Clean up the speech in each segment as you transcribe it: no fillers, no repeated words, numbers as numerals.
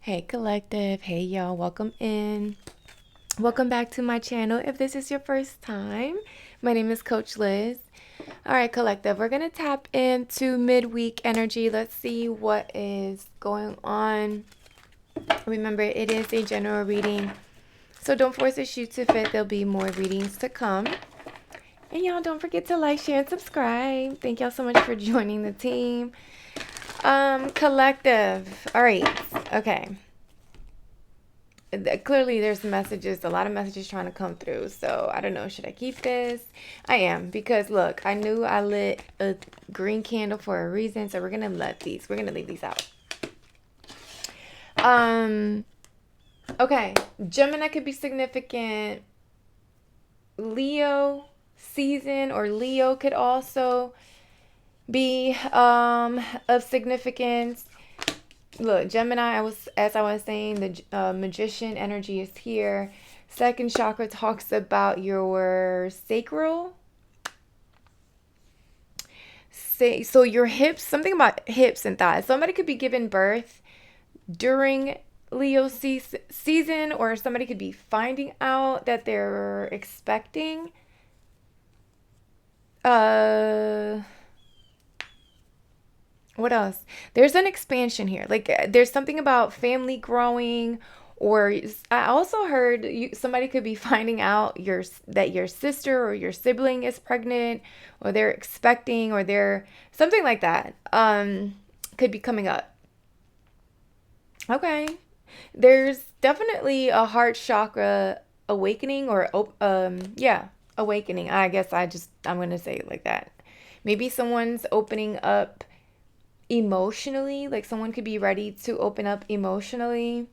Hey collective, hey y'all, welcome in. Welcome back to my channel. If this is your first time, my name is Coach Liz. All right, collective, we're going to tap into midweek energy. Let's see what is going on. Remember, it is a general reading, so don't force the shoe to fit. There'll be more readings to come. And y'all don't forget to like, share, and subscribe. Thank y'all so much for joining the team. Collective. All right. Okay. Clearly there's a lot of messages trying to come through. So I don't know. Should I keep this? I am, because look, I knew I lit a green candle for a reason. So we're going to leave these out. Okay. Gemini could be significant. Leo season or Leo could also be of significance. Look, Gemini, as I was saying, the magician energy is here. Second chakra talks about your sacral. So your hips, something about hips and thighs. Somebody could be given birth during Leo season, or somebody could be finding out that they're expecting. What else? There's an expansion here. Like there's something about family growing, or I also heard somebody could be finding out that your sister or your sibling is pregnant, or they're expecting, or they're something like that. Could be coming up. Okay. There's definitely a heart chakra awakening, or awakening. I guess I'm going to say it like that. Maybe someone's opening up emotionally, like someone could be ready to open up emotionally.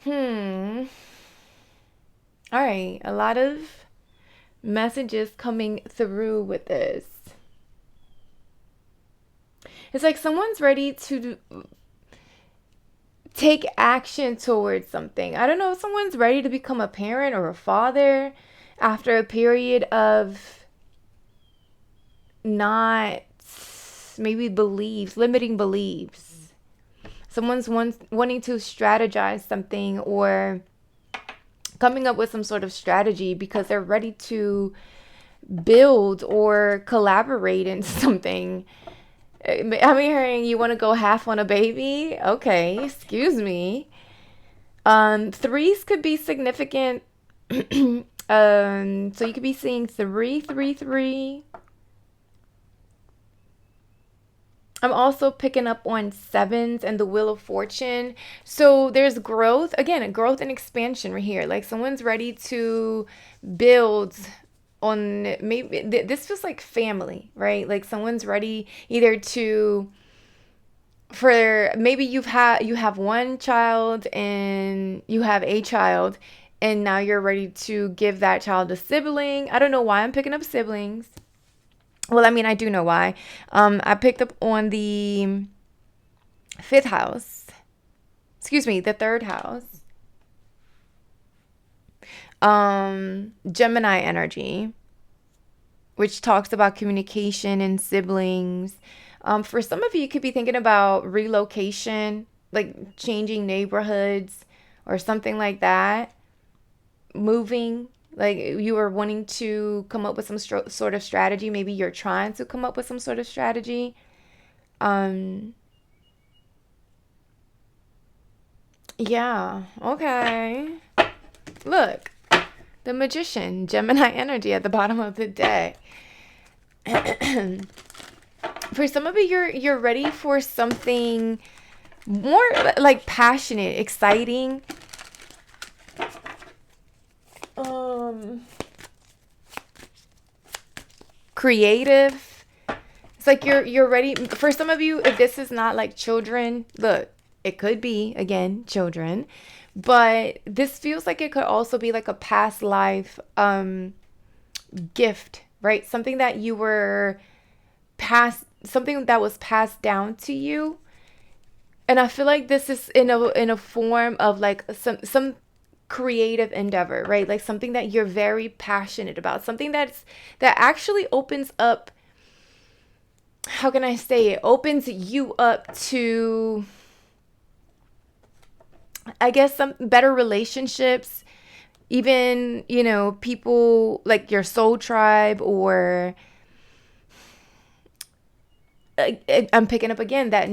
All right, a lot of messages coming through with this. It's like someone's ready to take action towards something. I don't know, someone's ready to become a parent or a father after a period of not maybe limiting beliefs. Someone's wanting to strategize something, or coming up with some sort of strategy because they're ready to build or collaborate in something. I'm hearing you want to go half on a baby. Okay, excuse me. Threes could be significant. So you could be seeing 333. I'm also picking up on sevens and the Wheel of Fortune. So there's growth, again, growth and expansion right here. Like someone's ready to build on, maybe this feels like family, right? Like someone's ready either to, for maybe you have one child and you have a child, and now you're ready to give that child a sibling. I don't know why I'm picking up siblings. Well, I mean, I do know why. I picked up on the fifth house. Excuse me, the third house. Gemini energy, which talks about communication and siblings. For some of you, you could be thinking about relocation, like changing neighborhoods or something like that. Moving. Like you are wanting to come up with some sort of strategy. Maybe you're trying to come up with some sort of strategy. Yeah, okay. Look, the magician, Gemini energy at the bottom of the deck. For some of you, you're ready for something more like passionate, exciting. Creative. It's like you're ready. For some of you, if this is not like children, look, it could be, again, children, but this feels like it could also be like a past life gift, right? Something that you were something that was passed down to you. And I feel like this is in a form of like some creative endeavor, right? Like something that you're very passionate about, something that actually opens up, how can I say it? Opens you up to I guess some better relationships, even, people like your soul tribe, or I'm picking up again that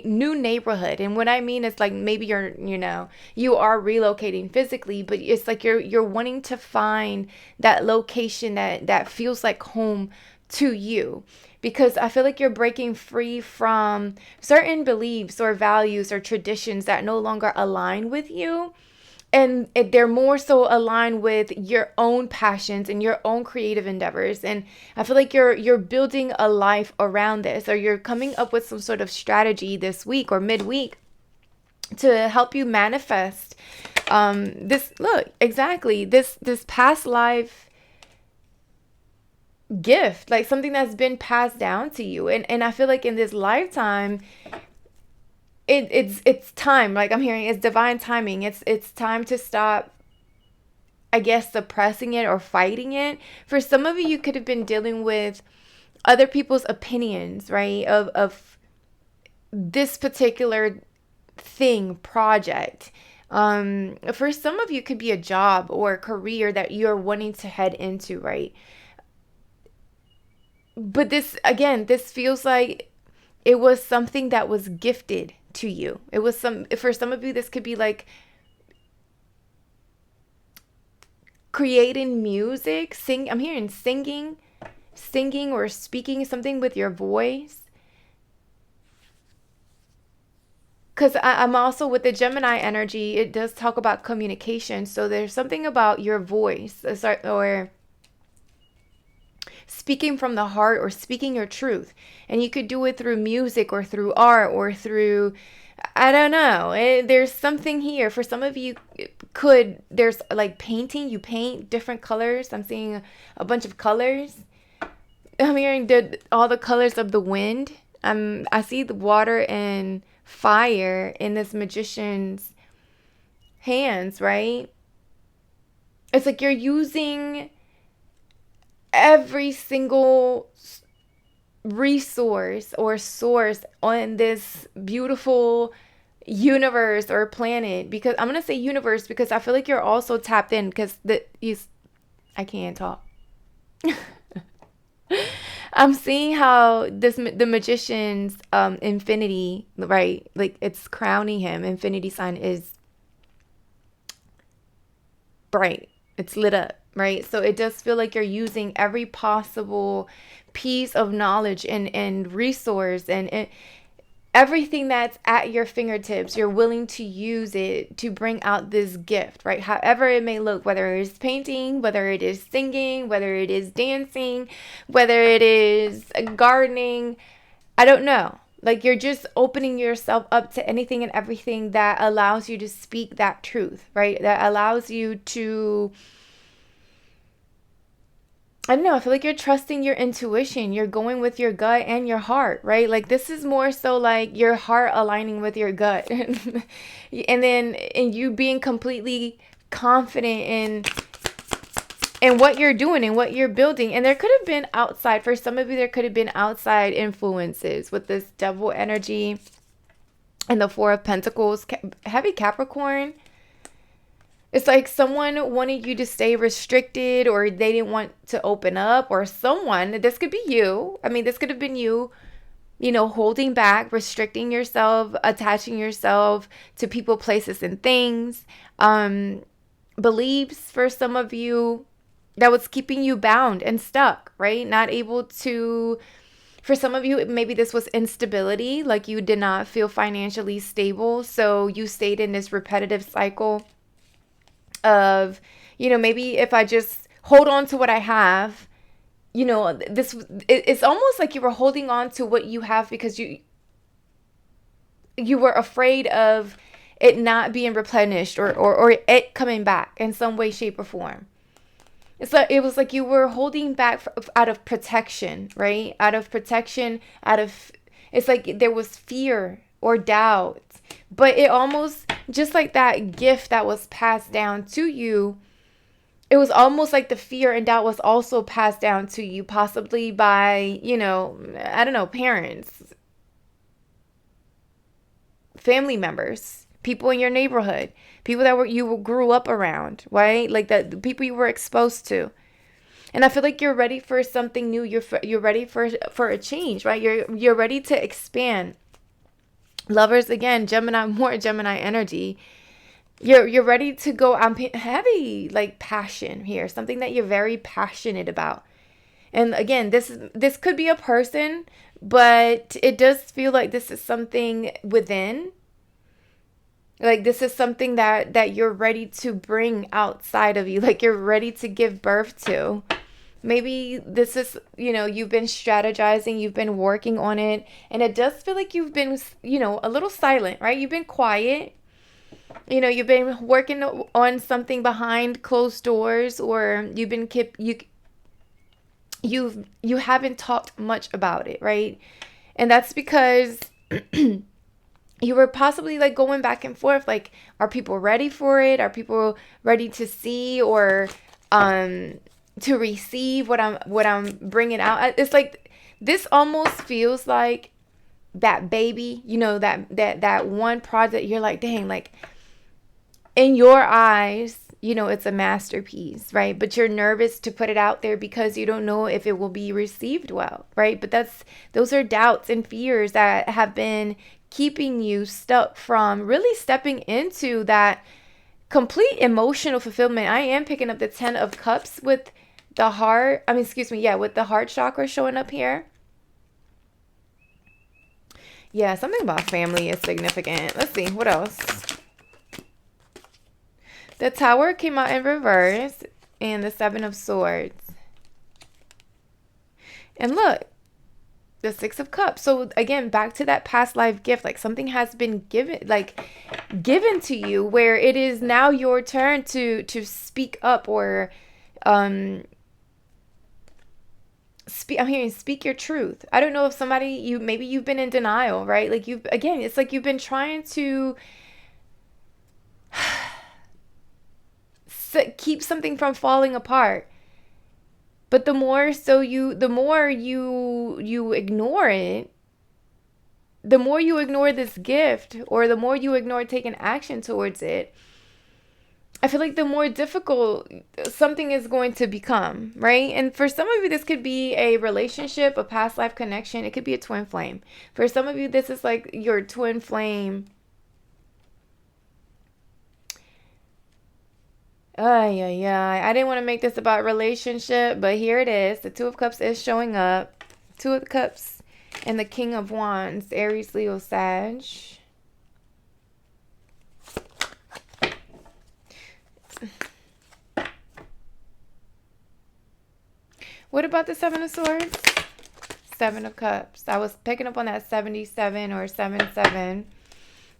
new neighborhood. And what I mean is like maybe you are relocating physically, but it's like you're wanting to find that location that feels like home to you, because I feel like you're breaking free from certain beliefs or values or traditions that no longer align with you, and they're more so aligned with your own passions and your own creative endeavors. And I feel like you're building a life around this, or you're coming up with some sort of strategy this week or midweek to help you manifest this, look, exactly, this past life gift, like something that's been passed down to you. And I feel like in this lifetime, it's time. Like I'm hearing, it's divine timing. It's time to stop, I guess, suppressing it or fighting it. For some of you could have been dealing with other people's opinions, right? Of this particular thing, project. For some of you, it could be a job or a career that you're wanting to head into, right? But this feels like it was something that was gifted to you. It was for some of you, this could be like creating music, I'm hearing singing or speaking something with your voice. Because I'm also with the Gemini energy, it does talk about communication. So there's something about your voice, or speaking from the heart, or speaking your truth. And you could do it through music or through art or through, I don't know. There's something here. For some of you, there's like painting. You paint different colors. I'm seeing a bunch of colors. I'm hearing all the colors of the wind. I see the water and fire in this magician's hands, right? It's like you're using every single resource or source on this beautiful universe or planet. Because I'm going to say universe, because I feel like you're also tapped in, because I can't talk. I'm seeing how the magician's infinity, right? Like it's crowning him. Infinity sign is bright. It's lit up, right? So it does feel like you're using every possible piece of knowledge and resource, and everything that's at your fingertips. You're willing to use it to bring out this gift, right? However it may look, whether it is painting, whether it is singing, whether it is dancing, whether it is gardening, I don't know. Like you're just opening yourself up to anything and everything that allows you to speak that truth, right? That allows you to, I don't know, I feel like you're trusting your intuition. You're going with your gut and your heart, right? Like this is more so like your heart aligning with your gut. And you being completely confident in what you're doing and what you're building. And there could have been outside, for some of you, there could have been outside influences with this devil energy and the Four of Pentacles, heavy Capricorn. It's like someone wanted you to stay restricted, or they didn't want to open up, or this could be you. I mean, this could have been you, holding back, restricting yourself, attaching yourself to people, places, and things. Beliefs for some of you that was keeping you bound and stuck, right? Not able to, for some of you, maybe this was instability, like you did not feel financially stable. So you stayed in this repetitive cycle of, maybe if I just hold on to what I have, it's almost like you were holding on to what you have because you were afraid of it not being replenished, or it coming back in some way, shape, or form. It was like you were holding back out of protection, right? Out of protection, it's like there was fear or doubt. But it almost, just like that gift that was passed down to you, it was almost like the fear and doubt was also passed down to you, possibly by, I don't know, parents, family members, people in your neighborhood, people that you grew up around, right? Like the people you were exposed to. And I feel like you're ready for something new. You're ready for a change, right? You're ready to expand. Lovers, again, Gemini, more Gemini energy. You're ready to go. I'm heavy, like passion here, something that you're very passionate about. And again, this could be a person, but it does feel like this is something within. Like this is something that you're ready to bring outside of you, like you're ready to give birth to. Maybe this is, you've been strategizing, you've been working on it, and it does feel like you've been, a little silent, right? You've been quiet. You've been working on something behind closed doors, or you've been you haven't talked much about it, right? And that's because you were possibly like going back and forth, like, are people ready for it? Are people ready to see or to receive what I'm bringing out? It's like this almost feels like that baby, that one project you're like, dang, like in your eyes, it's a masterpiece, right? But you're nervous to put it out there because you don't know if it will be received well, right? But those are doubts and fears that have been keeping you stuck from really stepping into that complete emotional fulfillment. I am picking up the 10 of Cups with the heart. With the heart chakra showing up here. Yeah, something about family is significant. Let's see, what else? The Tower came out in reverse and the 7 of Swords. And look, the 6 of Cups. So again, back to that past life gift, like something has been given to you where it is now your turn to speak up or speak your truth. I don't know if maybe you've been in denial, right? Like it's like you've been trying to keep something from falling apart. But the more you ignore it, the more you ignore this gift, or the more you ignore taking action towards it, I feel like the more difficult something is going to become, right? And for some of you, this could be a relationship, a past life connection. It could be a twin flame. For some of you, this is like your twin flame. Yeah. I didn't want to make this about relationship, but here it is. The 2 of Cups is showing up. 2 of Cups and the King of Wands, Aries, Leo, Sag. What about the 7 of Swords? 7 of Cups. I was picking up on that 77 or 77.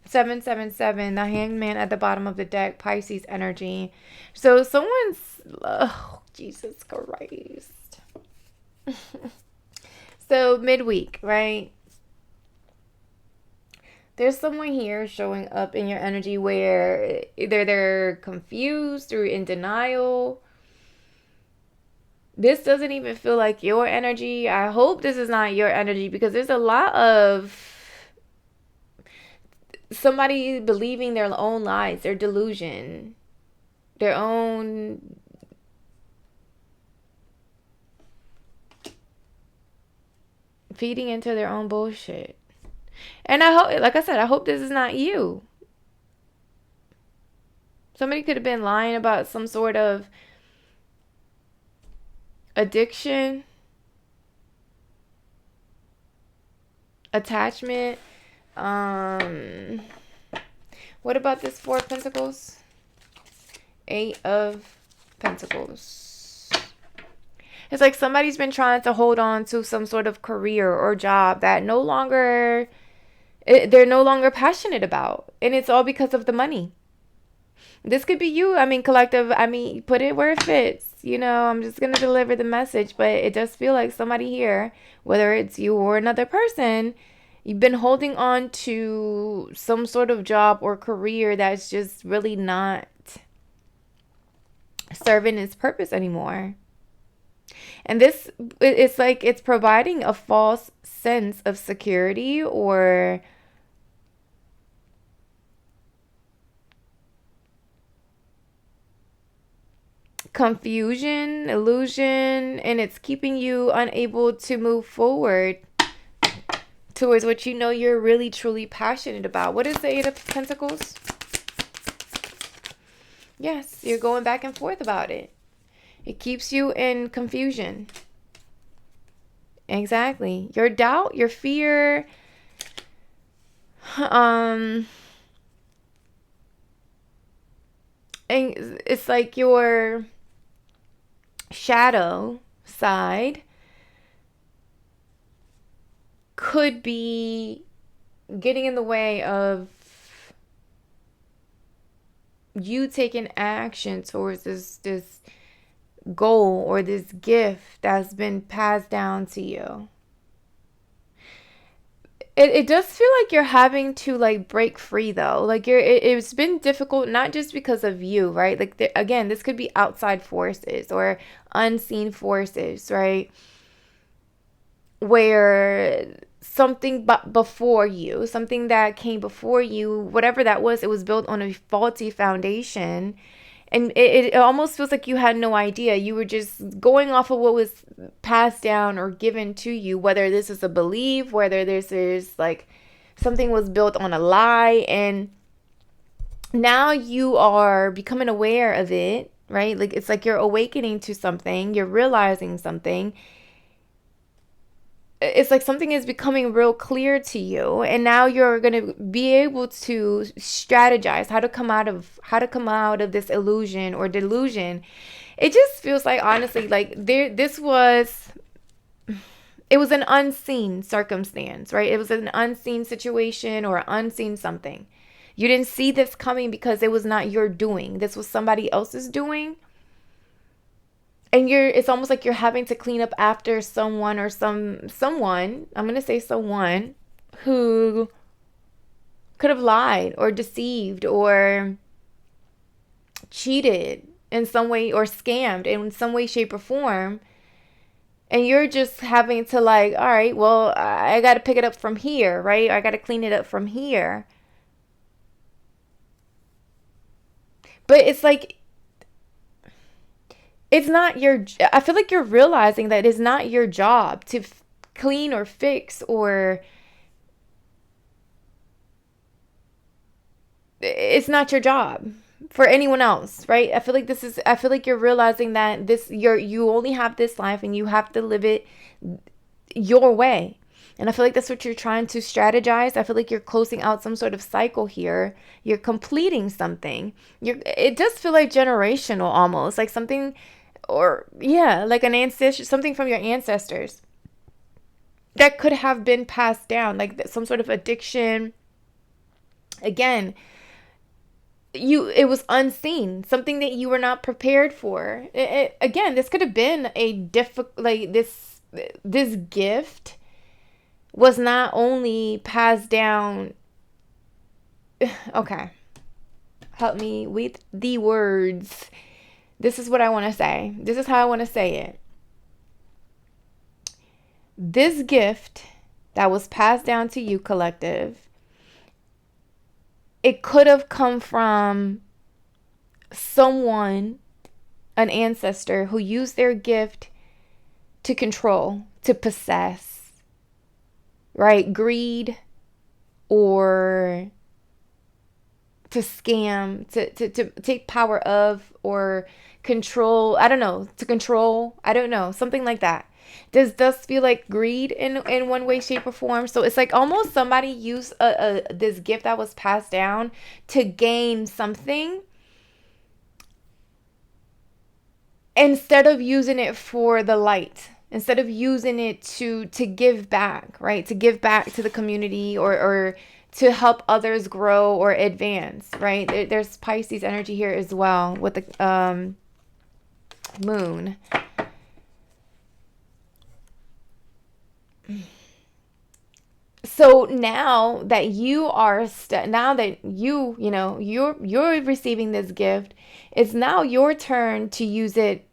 777, the Hangman at the bottom of the deck, Pisces energy. So someone's, oh, Jesus Christ. So midweek, right? There's someone here showing up in your energy where either they're confused or in denial. This doesn't even feel like your energy. I hope this is not your energy, because there's a lot of somebody believing their own lies, their delusion, their own feeding into their own bullshit. And I hope, like I said, I hope this is not you. Somebody could have been lying about some sort of addiction, attachment. What about this 4 of Pentacles? 8 of Pentacles. It's like somebody's been trying to hold on to some sort of career or job that they're no longer passionate about. And it's all because of the money. This could be you. Collective. Put it where it fits. I'm just going to deliver the message. But it does feel like somebody here, whether it's you or another person, you've been holding on to some sort of job or career that's just really not serving its purpose anymore. And it's like it's providing a false sense of security or confusion, illusion, and it's keeping you unable to move forward towards what you know you're really truly passionate about. What is the Eight of Pentacles? Yes, you're going back and forth about it. It keeps you in confusion. Exactly. Your doubt, your fear, and it's like your shadow side could be getting in the way of you taking action towards this goal or this gift that's been passed down to you. It does feel like you're having to like break free though. Like it's been difficult, not just because of you, right? Like again, this could be outside forces or unseen forces, right? Where something before you, something that came before you, whatever that was, it was built on a faulty foundation. And it almost feels like you had no idea. You were just going off of what was passed down or given to you, whether this is a belief, whether this is like something was built on a lie. And now you are becoming aware of it, right? Like it's like you're awakening to something, you're realizing something. It's like something is becoming real clear to you, and now you're going to be able to strategize how to come out of this illusion or delusion. It just feels like, honestly, like it was an unseen circumstance, right? It was an unseen situation or unseen something. You didn't see this coming because it was not your doing. This was somebody else's doing. And it's almost like you're having to clean up after someone or someone, I'm going to say someone, who could have lied or deceived or cheated in some way or scammed in some way, shape, or form. And you're just having to like, all right, well, I got to pick it up from here, right? I got to clean it up from here. But it's like, it's not I feel like you're realizing that it's not your job to clean or fix, or it's not your job for anyone else, right? I feel like you're realizing that you only have this life and you have to live it your way. And I feel like that's what you're trying to strategize. I feel like you're closing out some sort of cycle here. You're completing something. It does feel like generational almost, like something, or yeah, like an ancestor, something from your ancestors that could have been passed down, like some sort of addiction. Again, it was unseen, something that you were not prepared for. Again, this could have been a difficult, like this gift was not only passed down. Okay, help me with the words. This is what I want to say. This is how I want to say it. This gift that was passed down to you, collective, it could have come from someone, an ancestor, who used their gift to control, to possess, right? Greed, or to scam, to take power of, or control. I don't know, to control. I don't know, something like that. This does feel like greed in one way, shape, or form. So it's like almost somebody used this gift that was passed down to gain something, instead of using it for the light, instead of using it to give back, right? To give back to the community, or to help others grow or advance, right? There's Pisces energy here as well with the moon. So now that you are you're receiving this gift, it's now your turn to use it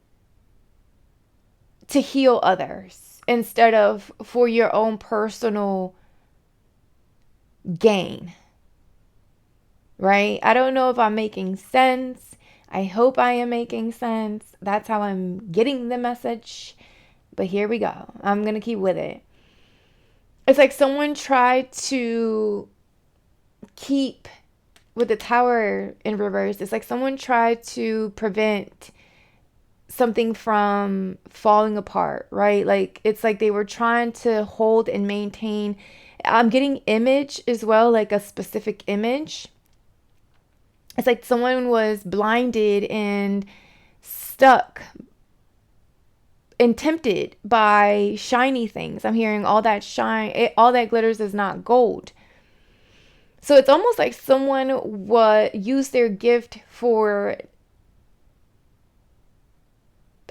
to heal others instead of for your own personal gain. Right? I don't know if I'm making sense. I hope I am making sense. That's how I'm getting the message. But here we go. I'm going to keep with it. It's like someone tried to keep with the tower in reverse. It's like someone tried to prevent something from falling apart, right? Like it's like they were trying to hold and maintain. I'm getting image as well, like a specific image. It's like someone was blinded and stuck and tempted by shiny things. I'm hearing all that shine, all that glitters is not gold. So it's almost like someone used their gift for,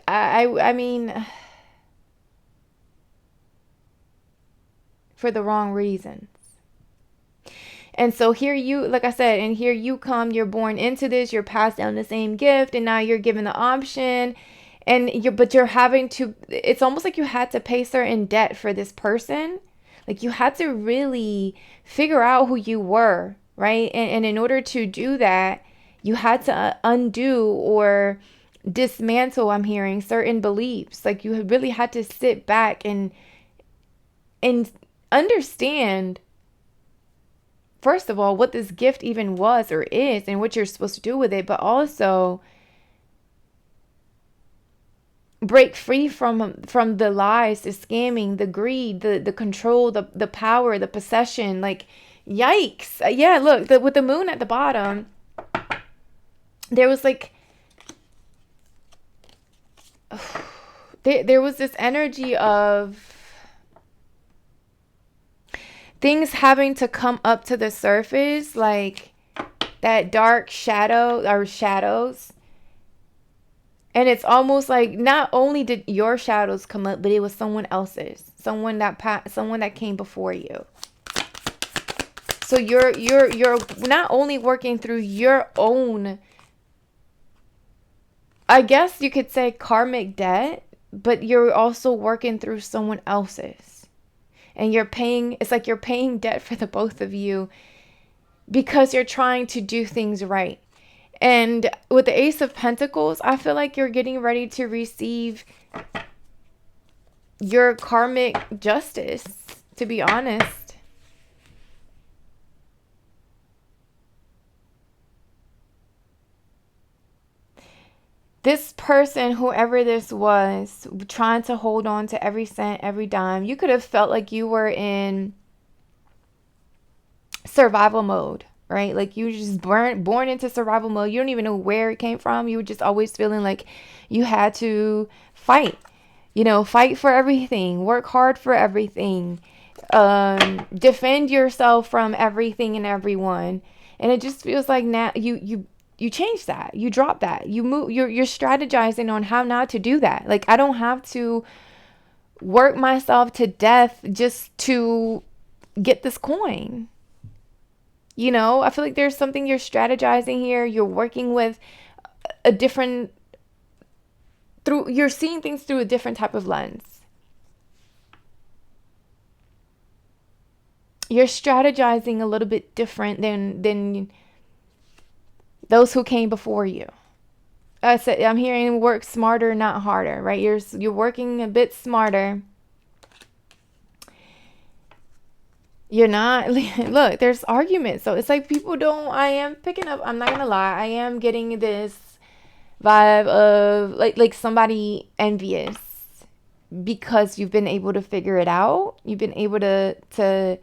I mean, for the wrong reasons. And so here you, like I said, and here you come, you're born into this, you're passed down the same gift, and now you're given the option, but you're having to, it's almost like you had to pay certain debt for this person. Like you had to really figure out who you were, right? And in order to do that, you had to undo or dismantle, I'm hearing, certain beliefs. Like you really had to sit back and understand, first of all, what this gift even was or is and what you're supposed to do with it, but also break free from the lies, the scamming, the greed, the control, the power, the possession. Like, yikes. Yeah, look, with the moon at the bottom, there was like, there was this energy of things having to come up to the surface, like that dark shadow or shadows. And it's almost like not only did your shadows come up, but it was someone else's, someone that came before you. So you're not only working through your own, I guess you could say, karmic debt, but you're also working through someone else's. And it's like you're paying debt for the both of you because you're trying to do things right. And with the Ace of Pentacles, I feel like you're getting ready to receive your karmic justice, to be honest. This person, whoever this was, trying to hold on to every cent, every dime, you could have felt like you were in survival mode, right? Like you were just born into survival mode. You don't even know where it came from. You were just always feeling like you had to fight, fight for everything, work hard for everything, defend yourself from everything and everyone. And it just feels like now you change that, you drop that, you move, you're strategizing on how not to do that. Like I don't have to work myself to death just to get this coin. I feel like there's something you're strategizing here. You're working with you're seeing things through a different type of lens. You're strategizing a little bit different than those who came before you. I'm hearing work smarter, not harder, right? You're working a bit smarter. You're not, look, there's arguments. So it's like I am picking up, I'm not going to lie, I am getting this vibe of like somebody envious because you've been able to figure it out. You've been able to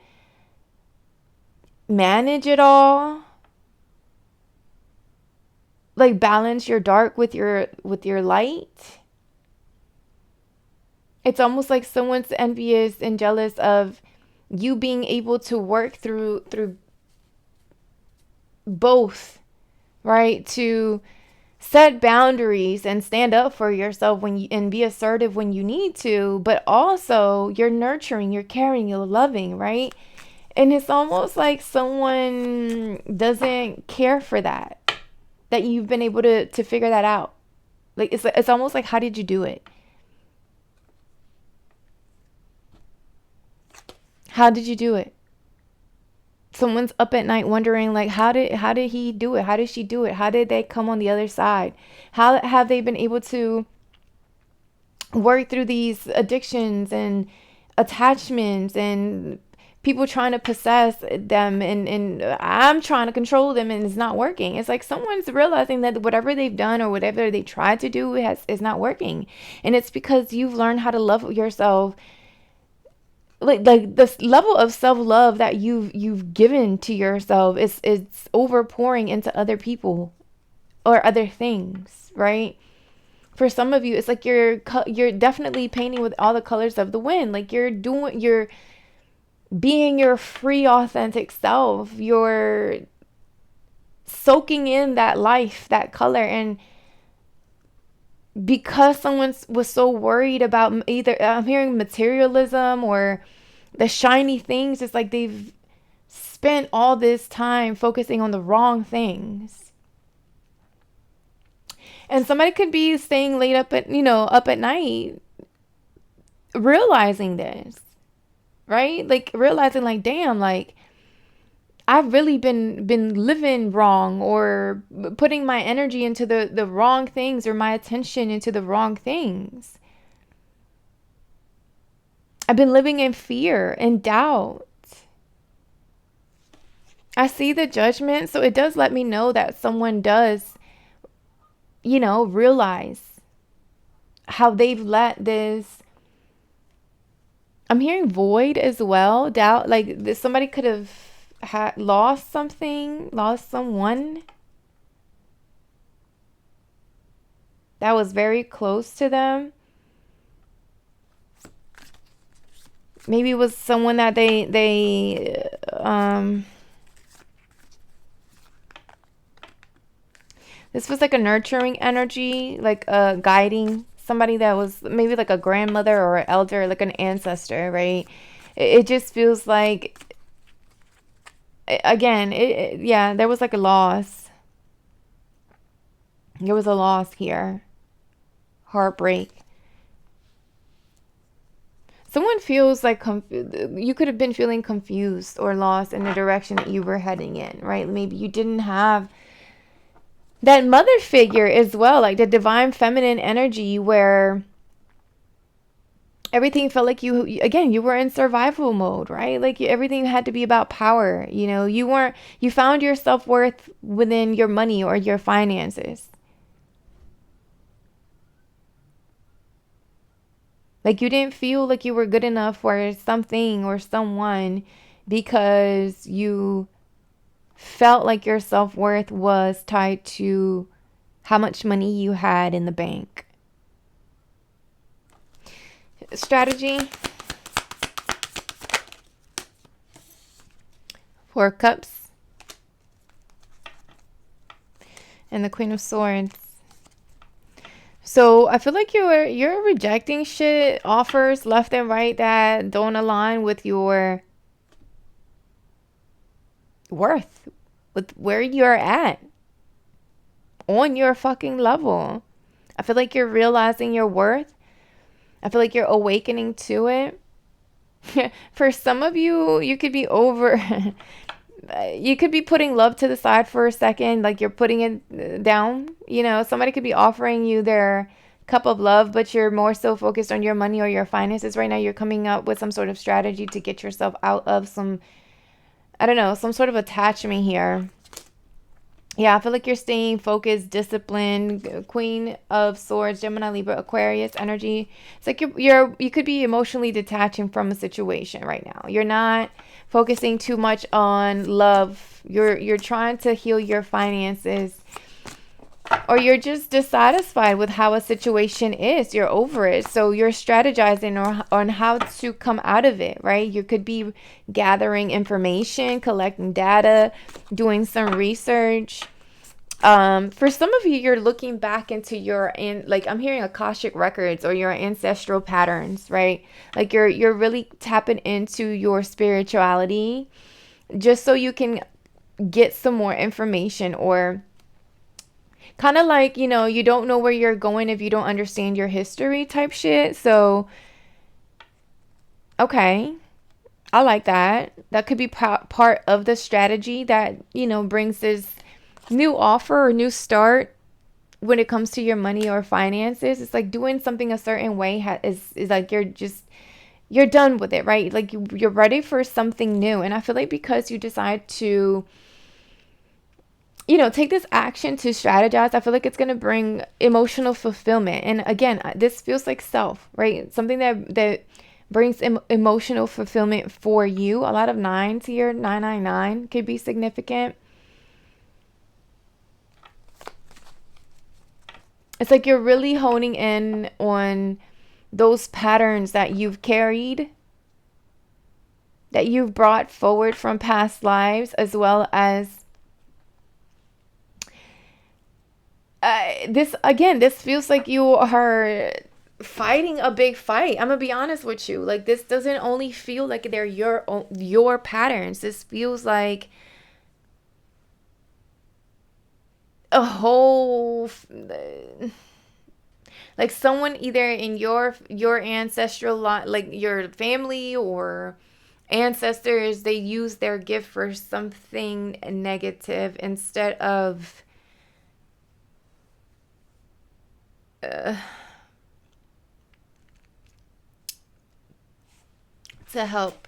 manage it all. Like balance your dark with your light. It's almost like someone's envious and jealous of you being able to work through both, right? To set boundaries and stand up for yourself and be assertive when you need to, but also you're nurturing, you're caring, you're loving, right? And it's almost like someone doesn't care for that you've been able to figure that out. Like it's almost like, how did you do it? How did you do it? Someone's up at night wondering, like, how did he do it? How did she do it? How did they come on the other side? How have they been able to work through these addictions and attachments and people trying to possess them, and I'm trying to control them and it's not working. It's like someone's realizing that whatever they've done or whatever they tried to do is not working. And it's because you've learned how to love yourself. Like this level of self-love that you've given to yourself is it's overpouring into other people or other things, right? For some of you, it's like you're definitely painting with all the colors of the wind. Like you're being your free authentic self. You're soaking in that life, that color. And because someone was so worried about either, I'm hearing materialism or the shiny things, it's like they've spent all this time focusing on the wrong things. And somebody could be staying late up at night realizing this, right? Like realizing like, damn, like I've really been living wrong or putting my energy into the wrong things or my attention into the wrong things. I've been living in fear and doubt. I see the judgment, so it does let me know that someone does, realize how they've let this. I'm hearing void as well, doubt, like somebody could have lost something, lost someone that was very close to them. Maybe it was someone that they this was like a nurturing energy, like guiding somebody that was maybe like a grandmother or an elder, like an ancestor, right? It just feels like, again, yeah, there was like a loss. There was a loss here. Heartbreak. Someone feels like you could have been feeling confused or lost in the direction that you were heading in, right? Maybe you didn't have that mother figure as well, like the divine feminine energy where everything felt like you were in survival mode, right? Like everything had to be about power. You found your self-worth within your money or your finances. Like you didn't feel like you were good enough for something or someone because you felt like your self-worth was tied to how much money you had in the bank. Strategy. 4 Cups. And the Queen of Swords. So I feel like you're rejecting shit, offers left and right that don't align with your worth, with where you're at on your fucking level. I feel like you're realizing your worth. I feel like you're awakening to it. For some of you, you could be you could be putting love to the side for a second, like you're putting it down. Somebody could be offering you their cup of love, but you're more so focused on your money or your finances right now. You're coming up with some sort of strategy to get yourself out of some sort of attachment here. Yeah, I feel like you're staying focused, disciplined. Queen of Swords, Gemini, Libra, Aquarius energy. It's like you could be emotionally detaching from a situation right now. You're not focusing too much on love. You're trying to heal your finances, or you're just dissatisfied with how a situation is. You're over it, so you're strategizing on how to come out of it, right? You could be gathering information, collecting data, doing some research. For some of you, you're looking back into I'm hearing Akashic records or your ancestral patterns, right? Like you're really tapping into your spirituality just so you can get some more information, or kind of like, you don't know where you're going if you don't understand your history type shit. So, okay. I like that. That could be part of the strategy that, brings this new offer or new start when it comes to your money or finances. It's like doing something a certain way is like you're done with it, right? Like you're ready for something new. And I feel like because you decide to, take this action to strategize, I feel like it's going to bring emotional fulfillment. And again, this feels like self, right? Something that brings emotional fulfillment for you. A lot of nines here, 999 could be significant. It's like you're really honing in on those patterns that you've carried, that you've brought forward from past lives, as well as this feels like you are fighting a big fight. I'm gonna be honest with you. Like, this doesn't only feel like they're your patterns. This feels like a whole, like someone either in your ancestral line, like your family or ancestors, they use their gift for something negative instead of to help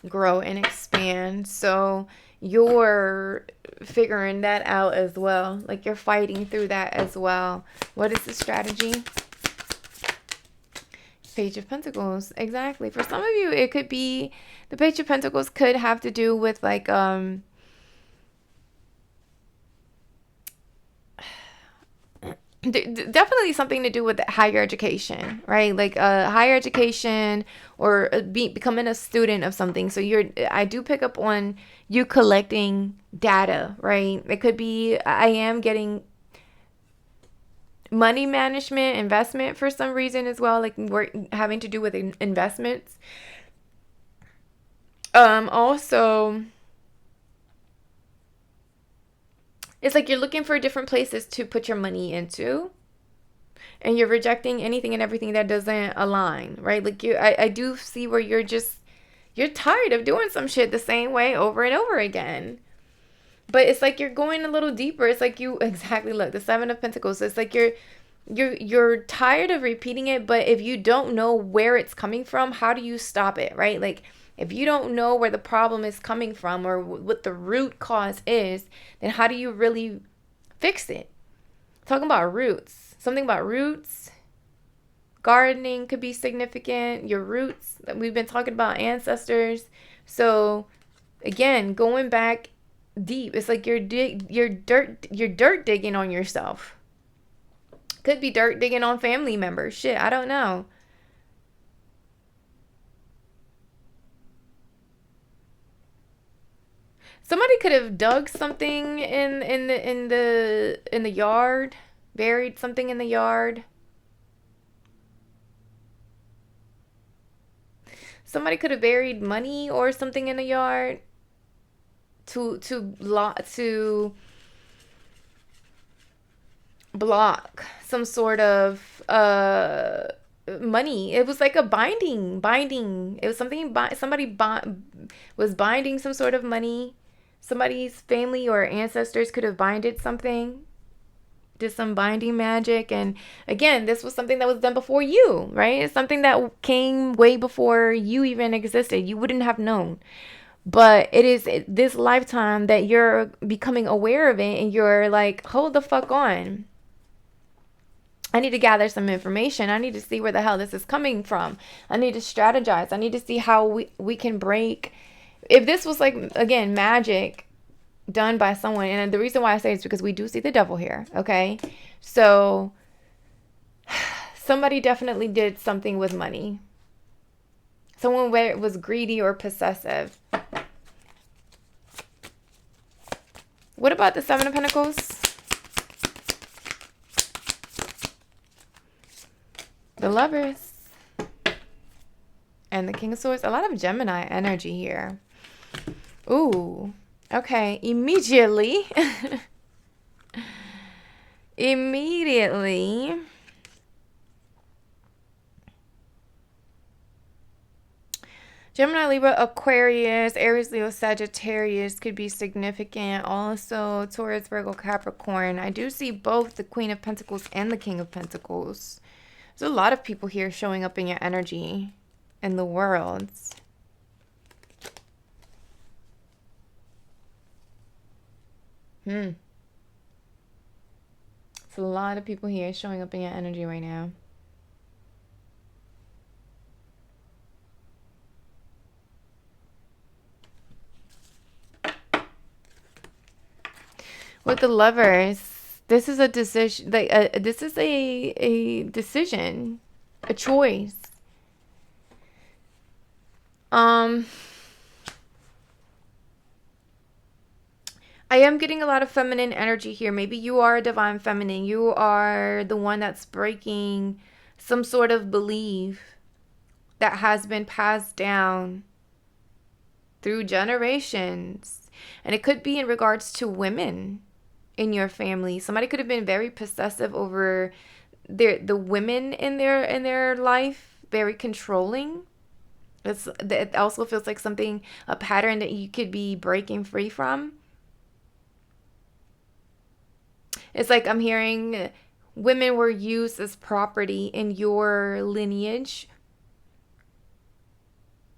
grow and expand. So you're figuring that out as well. Like, you're fighting through that as well. What is the strategy? Page of Pentacles. Exactly. For some of you, it could be the Page of Pentacles could have to do with like definitely something to do with higher education, right? Like higher education or becoming a student of something. So I do pick up on you collecting data, right? It could be, I am getting money management, investment for some reason as well. Like, we're having to do with investments. Also, it's like you're looking for different places to put your money into, and you're rejecting anything and everything that doesn't align, right? Like, I do see where you're tired of doing some shit the same way over and over again. But it's like you're going a little deeper. It's like you exactly look, the Seven of Pentacles. It's like you're tired of repeating it, but if you don't know where it's coming from, how do you stop it, right? Like, if you don't know where the problem is coming from or what the root cause is, then how do you really fix it? Talking about roots. Something about roots. Gardening could be significant. Your roots. We've been talking about ancestors. So again, going back deep. It's like you're dirt digging on yourself. Could be dirt digging on family members. Shit, I don't know. Somebody could have dug something in the yard, buried something in the yard. Somebody could have buried money or something in the yard to block some sort of money. It was like a binding. It was something somebody was binding some sort of money. Somebody's family or ancestors could have binded something, did some binding magic. And again, this was something that was done before you, right? It's something that came way before you even existed. You wouldn't have known. But it is this lifetime that you're becoming aware of it, and you're like, hold the fuck on. I need to gather some information. I need to see where the hell this is coming from. I need to strategize. I need to see how we can break. If this was like, again, magic done by someone, and the reason why I say it's because we do see the devil here, okay? So somebody definitely did something with money. Someone where it was greedy or possessive. What about the Seven of Pentacles? The Lovers. And the King of Swords. A lot of Gemini energy here. Ooh. Okay. Immediately. Immediately. Gemini, Libra, Aquarius, Aries, Leo, Sagittarius could be significant. Also, Taurus, Virgo, Capricorn. I do see both the Queen of Pentacles and the King of Pentacles. There's a lot of people here showing up in your energy in the world. It's a lot of people here showing up in your energy right now. With the Lovers, this is a decision. This is a decision, a choice. I am getting a lot of feminine energy here. Maybe you are a divine feminine. You are the one that's breaking some sort of belief that has been passed down through generations. And it could be in regards to women in your family. Somebody could have been very possessive over the women in their life, very controlling. It also feels like a pattern that you could be breaking free from. It's like I'm hearing women were used as property in your lineage.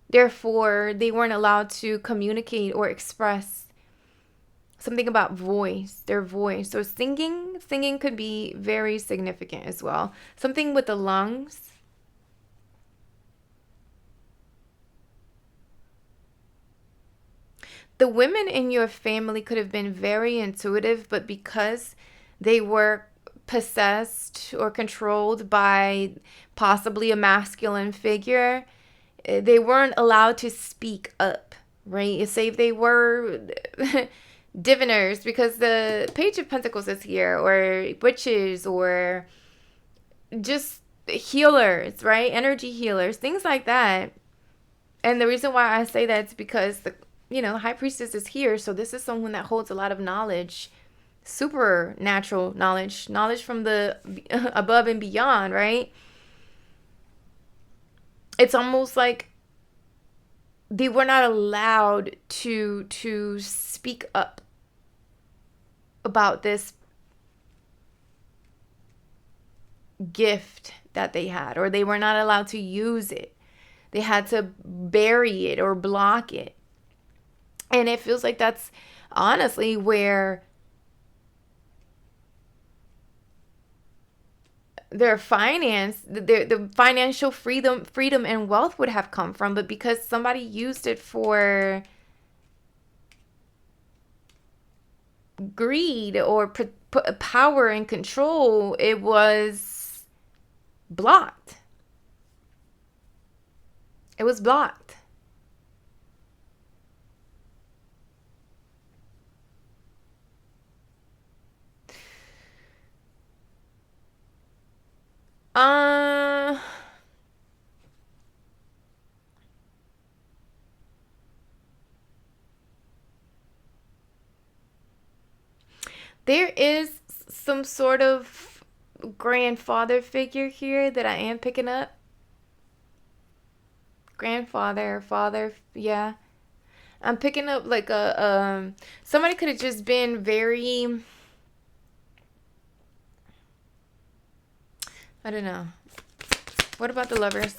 Therefore, they weren't allowed to communicate or express something about their voice. So singing could be very significant as well. Something with the lungs. The women in your family could have been very intuitive, but because they were possessed or controlled by possibly a masculine figure, they weren't allowed to speak up, right? Say if they were diviners, because the Page of Pentacles is here, or witches, or just healers, right? Energy healers, things like that. And the reason why I say that is because the High Priestess is here, so this is someone that holds a lot of knowledge, supernatural knowledge from the above and beyond, right? It's almost like they were not allowed to speak up about this gift that they had, or they were not allowed to use it. They had to bury it or block it. And it feels like that's honestly where their the financial freedom and wealth would have come from. But because somebody used it for greed or power and control, it was blocked. It was blocked. There is some sort of grandfather figure here that I am picking up. Grandfather, father, yeah. I'm picking up like somebody could have just been very, I don't know. What about the Lovers?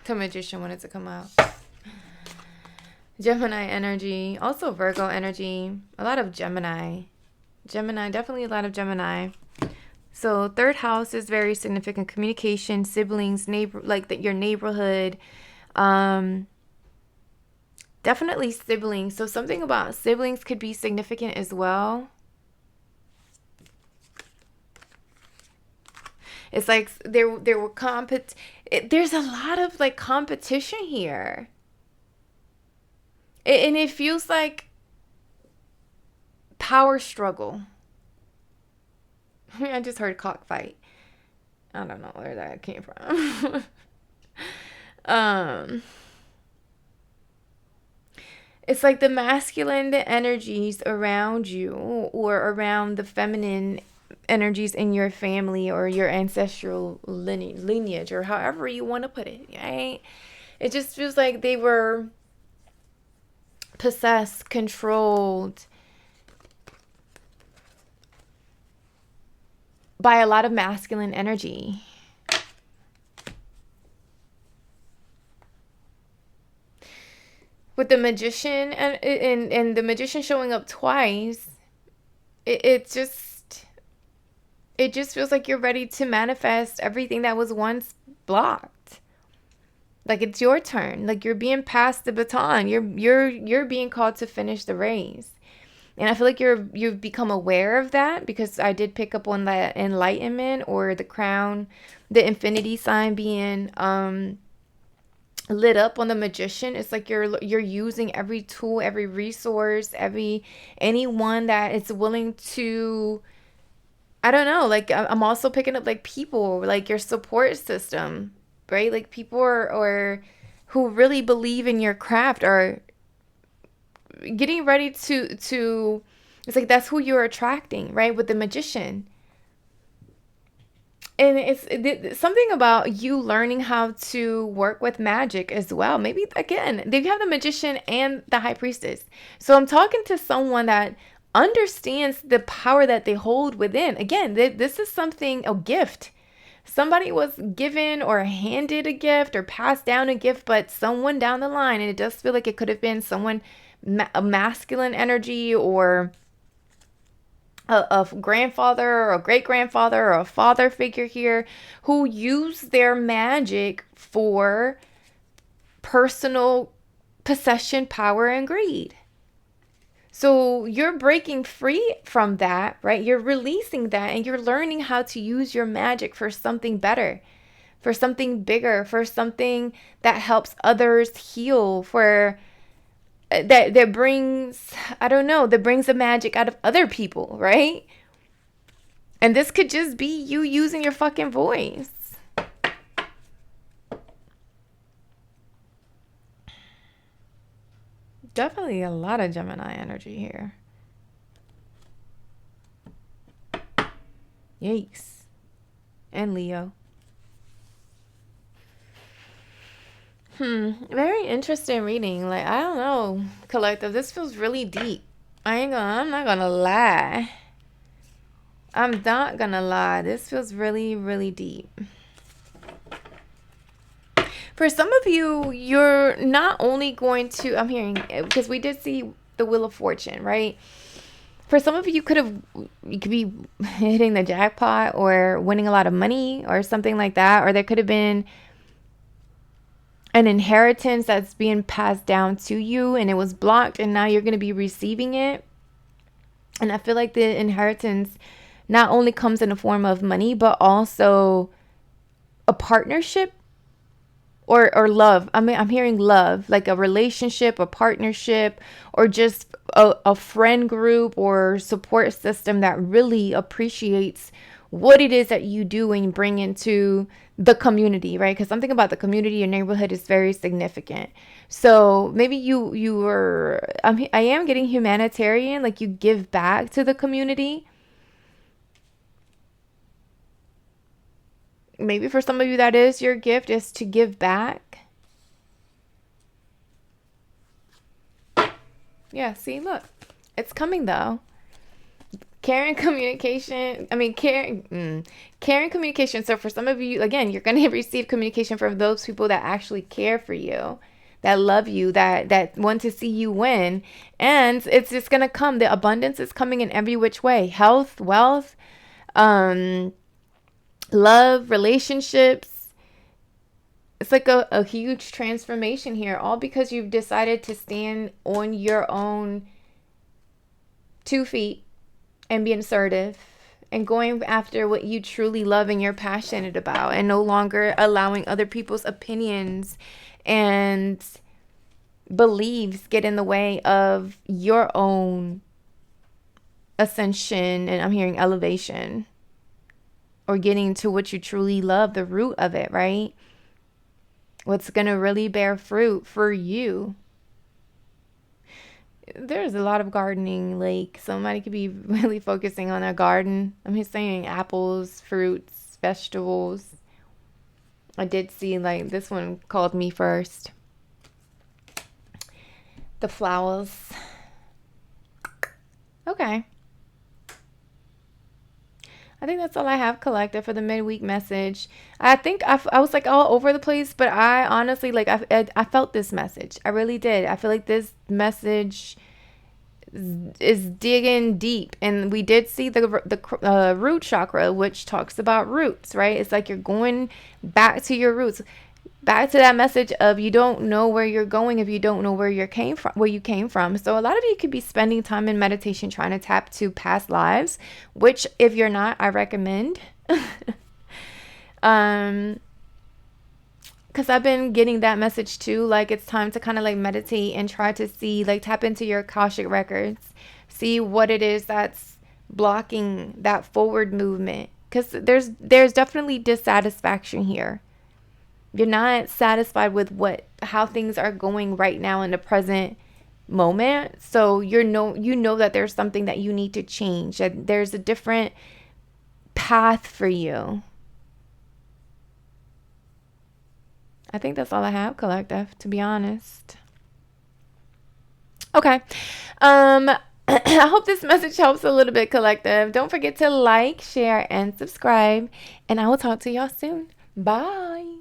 The Magician wanted to come out. Gemini energy. Also Virgo energy. A lot of Gemini. Definitely a lot of Gemini. So third house is very significant. Communication, siblings, your neighborhood. Definitely siblings. So something about siblings could be significant as well. It's like there were there's a lot of like competition here. And it feels like power struggle. I just heard cockfight. I don't know where that came from. It's like the masculine energies around you or around the feminine energies in your family or your ancestral lineage, or however you want to put it, right? It just feels like they were possessed, controlled by a lot of masculine energy. With the magician and the magician showing up twice, it just feels like you're ready to manifest everything that was once blocked. Like it's your turn. Like you're being passed the baton. You're being called to finish the race. And I feel like you've become aware of that, because I did pick up on that enlightenment, or the crown, the infinity sign being lit up on the magician. It's like you're using every tool, every resource, anyone that is willing to, I don't know, like I'm also picking up like people, like your support system, right? Like people or who really believe in your craft are getting ready to it's like that's who you're attracting, right? With the magician. And it's something about you learning how to work with magic as well. Maybe again, they have the magician and the high priestess. So I'm talking to someone that understands the power that they hold within. Again, this is something, a gift. Somebody was given or handed a gift or passed down a gift, but someone down the line, and it does feel like it could have been someone, a masculine energy, or a grandfather or a great grandfather or a father figure here, who use their magic for personal possession, power, and greed. So you're breaking free from that, right? You're releasing that, and you're learning how to use your magic for something better, for something bigger, for something that helps others heal, for that brings, I don't know, that brings the magic out of other people, right? And this could just be you using your fucking voice. Definitely a lot of Gemini energy here. Yikes. And Leo. Very interesting reading. Like, I don't know, collective. This feels really deep. I'm not gonna lie. I'm not gonna lie. This feels really, really deep. For some of you, you're not only going to, I'm hearing, because we did see the Wheel of Fortune, right? For some of you, you could be hitting the jackpot or winning a lot of money or something like that. Or there could have been an inheritance that's being passed down to you and it was blocked, and now you're going to be receiving it. And I feel like the inheritance not only comes in the form of money, but also a partnership or love. I mean, I'm hearing love, like a relationship, a partnership, or just a friend group or support system that really appreciates what it is that you do and bring into the community, right? Because something about the community, your neighborhood is very significant. So maybe you were, I am getting humanitarian, like you give back to the community. Maybe for some of you, that is your gift, is to give back. Yeah, see, look, it's coming though. Caring communication. I mean, caring communication. So for some of you, again, you're going to receive communication from those people that actually care for you, that love you, that want to see you win. And it's just going to come. The abundance is coming in every which way. Health, wealth, love, relationships. It's like a huge transformation here, all because you've decided to stand on your own 2 feet and being assertive and going after what you truly love and you're passionate about, and no longer allowing other people's opinions and beliefs get in the way of your own ascension, and I'm hearing elevation, or getting to what you truly love, the root of it, right? What's going to really bear fruit for you. there's a lot of gardening. Like somebody could be really focusing on their garden. I'm just saying apples, fruits, vegetables. I did see like this one called me first. The flowers. Okay. I think that's all I have collected for the midweek message. I think I was like all over the place, but I honestly like I felt this message. I really did. I feel like this message is digging deep, and we did see the root chakra, which talks about roots, right? It's like you're going back to your roots, back to that message of you don't know where you're going if you don't know where you came from. So a lot of you could be spending time in meditation trying to tap to past lives, which if you're not, I recommend. um because I've been getting that message too. Like it's time to kind of like meditate and try to see, like tap into your Akashic records, see what it is that's blocking that forward movement. Because there's definitely dissatisfaction here. You're not satisfied with how things are going right now in the present moment. So you know that there's something that you need to change. That there's a different path for you. I think that's all I have, collective, to be honest. Okay. I hope this message helps a little bit, collective. Don't forget to like, share, and subscribe. And I will talk to y'all soon. Bye.